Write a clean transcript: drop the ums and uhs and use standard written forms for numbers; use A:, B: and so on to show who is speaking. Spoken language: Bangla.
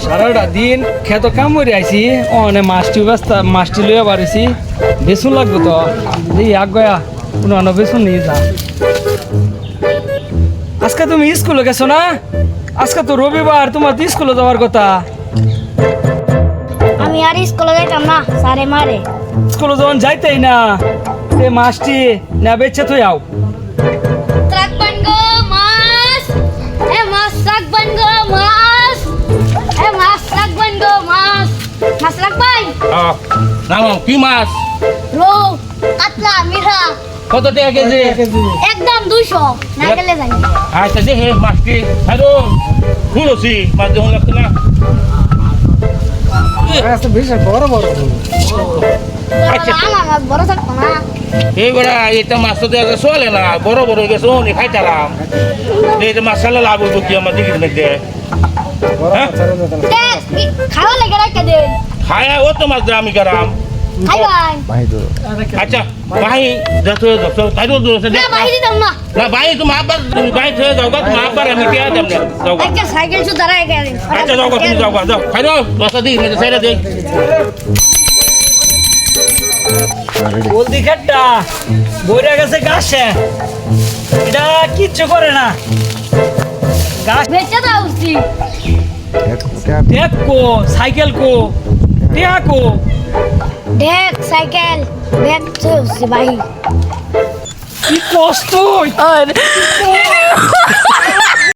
A: সারাটা দিন খেত কাম করে আইছি অনে মাছটি লইয়া বাড়িছি বেসুন লাগবে তো এই আগুয়া কোনো বেসুন নিয়ে যা। আজকে তুমি স্কুলে গেছো না? আজকে তো রবিবার, তোমার তো স্কুলে যাওয়ার কথা।
B: আমি আর স্কুলে যাইতাম না, স্যারে মারে।
A: স্কুলে যখন যাইতেই না এ মাছটি না বেচে তুই আও।
B: রাখবেন গো মাছ, এ মাছ রাখবেন গো মাছ, এ মাছ রাখবেন গো মাছ, মাছ রাখবেন।
C: নাম কি মাছ?
B: রৌ, কাতলা, মিঠা।
C: কত টাকা কেজি?
B: একদম 200, না গেলে জানি।
C: আচ্ছা দেখে মাছটি হ্যালো শুনছি মাছ যখন লাগতো না
A: বড় বড়
C: আচ্ছা।
B: আমার মাছ বড় থাকতো না।
C: এইবারে এটা মাছ তো দেখা চলে না, বড় বড় হয়ে গেছে অনেক খাইতালাম। এই মাছালা লাভ হইব কি আমার দিকে মধ্যে
B: খাওয়া লেগে রেখে দেন।
C: খায়া ও তো মাছ আমি গেলাম।
B: খাইবেন
C: আচ্ছা ভাই যত তাই তো
B: না? বাইরে দাও না।
C: না ভাই তুমি আবার ভাই ছেড়ে যাও গা, তুমি আবার আমি কে দেব না যাও গা।
B: একটা সাইকেল শুধু দাঁড়ায় গেলেন।
C: আচ্ছা যাও গা, তুমি যাও গা, যাও খাই দাও বসা দিই মেরে সাইডে দেই।
A: বলদি খেটটা বইরা গেছে গাছে, এটা কিচ্ছু করে না। গাছ
B: বেচে দাও উচিত।
A: দেখ কো সাইকেল কো টেহা কো।
B: দেখ সাইকেল ব্যাগ চলছে ভাই।
A: কি কষ্ট